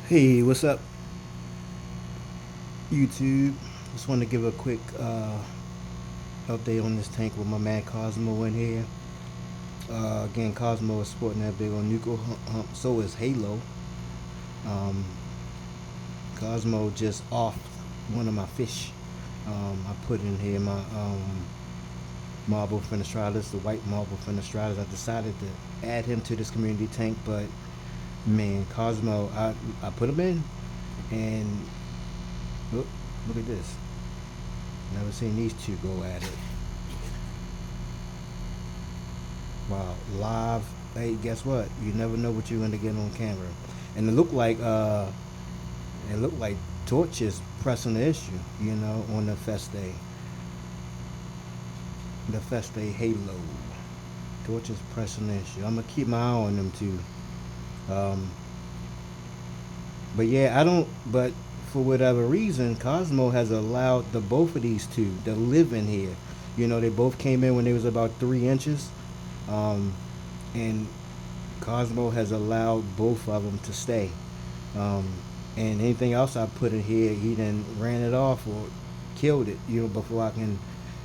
Hey, what's up, YouTube? Just want to give a quick update on this tank with my man Cosmo in here. Again, Cosmo is sporting that big on nuclear hump. So is Halo. Um, Cosmo just off one of my fish. I put in here my marble fenestratus, the white marble fenestratus. I decided to add him to this community tank, but man, Cosmo, I put him in, and look at this. Never seen these two go at it. Wow, live. Hey, guess what? You never know what you're gonna get on camera. And it looked like Torch is pressing the issue, on the Feste Halo. Torch is pressing the issue. I'm gonna keep my eye on them too. Um, but yeah, I don't. But for whatever reason, Cosmo has allowed the both of these two to live in here. They both came in when they was about 3 inches, um, and Cosmo has allowed both of them to stay. Um, and anything else I put in here, he then ran it off or killed it, before I can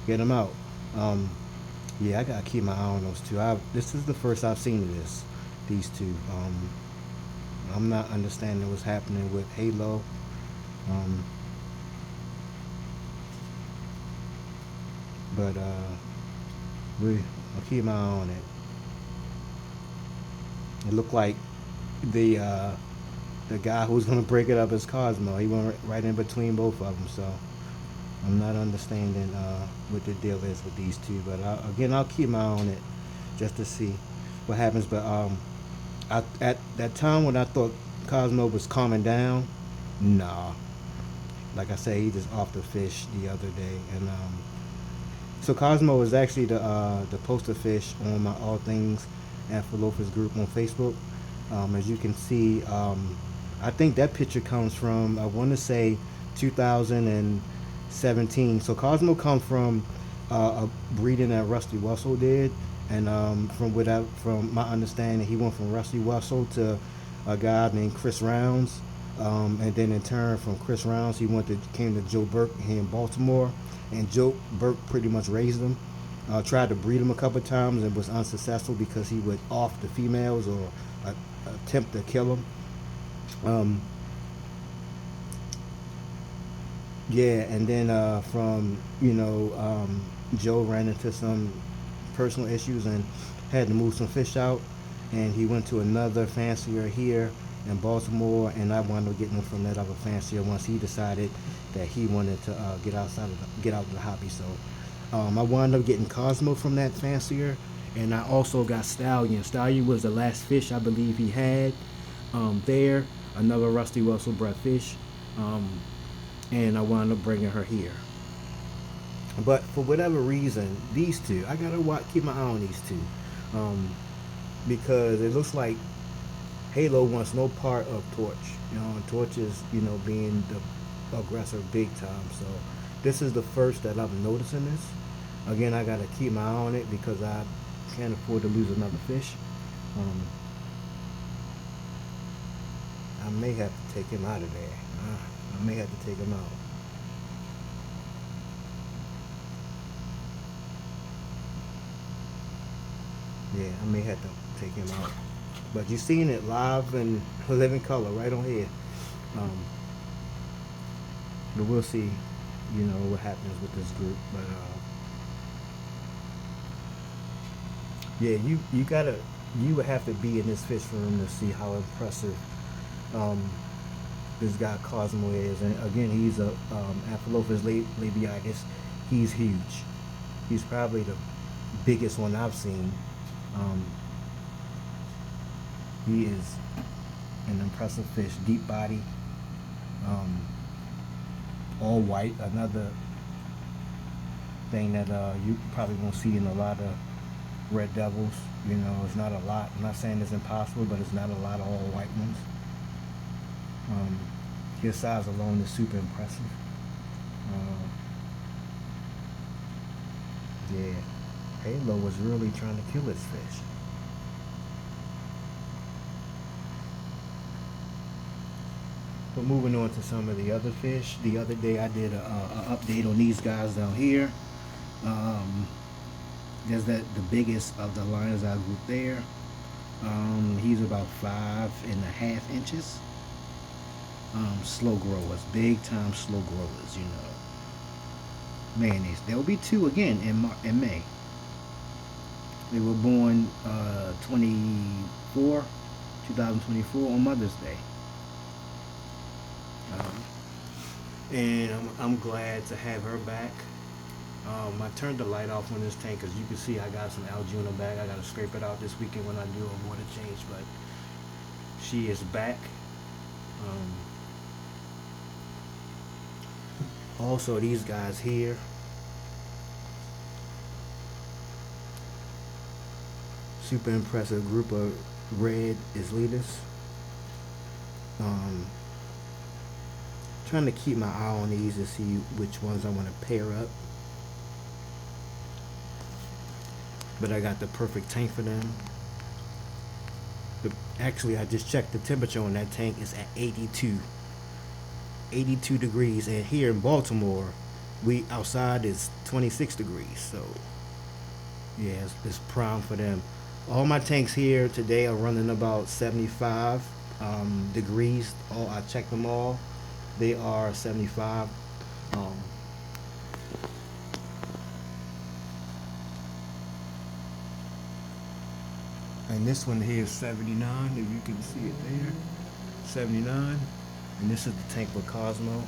get him out. Um, yeah, I gotta keep my eye on those two. This is the first I've seen of these two. I'm not understanding what's happening with Halo. Um, but I'll keep my eye on it. It looked like the uh, the guy who's gonna break it up is Cosmo. He went right in between both of them. So I'm not understanding what the deal is with these two. But again, I'll keep my eye on it just to see what happens. But at that time when I thought Cosmo was calming down, nah. Like I said, he just off the fish the other day, and so Cosmo is actually the poster fish on my All Things Amphilophus group on Facebook. As you can see, I think that picture comes from, I want to say, 2017. So Cosmo come from a breeding that Rusty Russell did, and from my understanding, he went from Rusty Russell to a guy named Chris Rounds, and then in turn from Chris Rounds, came to Joe Burke here in Baltimore, and Joe Burke pretty much raised him. Tried to breed him a couple of times and was unsuccessful because he would off the females or uh, attempt to kill them. Um, yeah, and then from Joe ran into some personal issues and had to move some fish out, and he went to another fancier here in Baltimore, and I wound up getting him from that other fancier once he decided that he wanted to get out of the hobby. So I wound up getting Cosmo from that fancier, and I also got Stallion. Stallion was the last fish I believe he had there, another Rusty Russell bred fish, um, and I wound up bringing her here. But for whatever reason, these two, I gotta keep my eye on these two, um, because it looks like Halo wants no part of Torch. And Torch is being the aggressor big time. So this is the first that I'm noticing this. Again, I gotta keep my eye on it because I can't afford to lose another fish. Um, I may have to take him out of there. I may have to take him out. Yeah, I may have to take him out. But you're seeing it live and living color right on here. Um, but we'll see, what happens with this group. But yeah, you would have to be in this fish room to see how impressive um, this guy Cosmo is. And again, he's a Amphilophus labiatus. He's huge. He's probably the biggest one I've seen. Um, he is an impressive fish, deep body, um, all white. Another thing that you probably won't see in a lot of red devils. It's not a lot. I'm not saying it's impossible, but it's not a lot of all white ones. Um, his size alone is super impressive. Uh, yeah, Halo was really trying to kill his fish. But moving on to some of the other fish. The other day I did a update on these guys down here. Um, there's the biggest of the lions I group there. He's about 5.5 inches. Slow growers, big time slow growers, you know. Mayonnaise. There'll be two again in May. They were born 2024 on Mother's Day. And I'm glad to have her back. I turned the light off on this tank because you can see I got some algae on the back. I got to scrape it out this weekend when I do a water change, but she is back. Also, these guys here, super impressive group of red Labiatus. Trying to keep my eye on these to see which ones I want to pair up. But I got the perfect tank for them. Actually, I just checked the temperature on that tank is at 82 degrees, and here in Baltimore, we outside is 26 degrees. So yeah, it's prime for them. All my tanks here today are running about 75 degrees. I checked them all. They are 75. And this one here is 79, if you can see it there. 79. And this is the tank with Cosmo.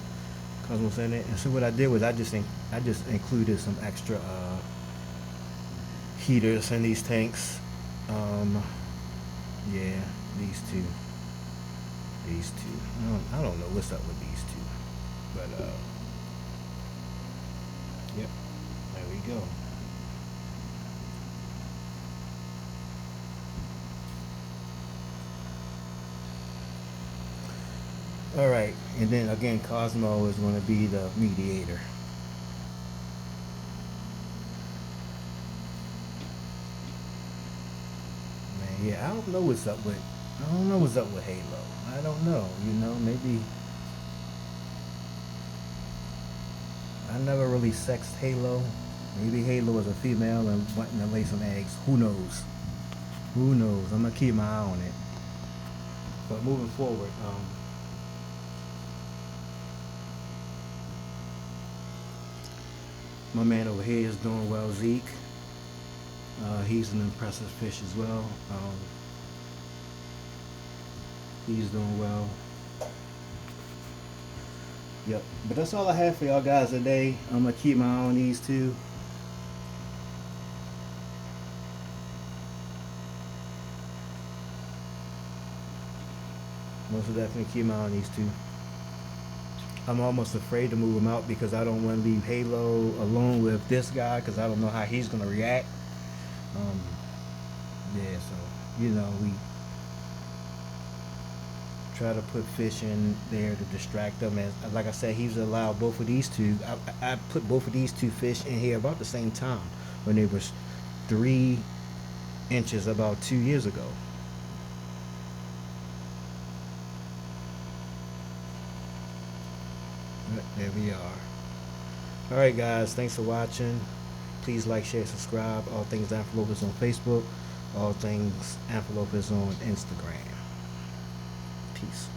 Cosmo's in it. And so what I did was I just included some extra heaters in these tanks. Yeah, these two. I don't know what's up with these two, but yep, there we go. All right, and then again, Cosmo is going to be the mediator. Man, yeah, I don't know what's up with Halo. I don't know. You know, maybe I never really sexed Halo. Maybe Halo is a female and wanting to lay some eggs. Who knows? Who knows? I'm gonna keep my eye on it. But moving forward, my man over here is doing well, Zeke. He's an impressive fish as well. He's doing well. Yep. But that's all I have for y'all guys today. I'm gonna keep my eye on these two. Most definitely keep my eye on these two. I'm almost afraid to move him out because I don't want to leave Halo alone with this guy because I don't know how he's gonna react. Yeah, so you know, we try to put fish in there to distract them, and like I said, he's allowed both of these two. I put both of these two fish in here about the same time when they was 3 inches about 2 years ago. There we are. Alright guys, thanks for watching. Please like, share, subscribe. All things Amphilophus on Facebook. All things Amphilophus on Instagram. Peace.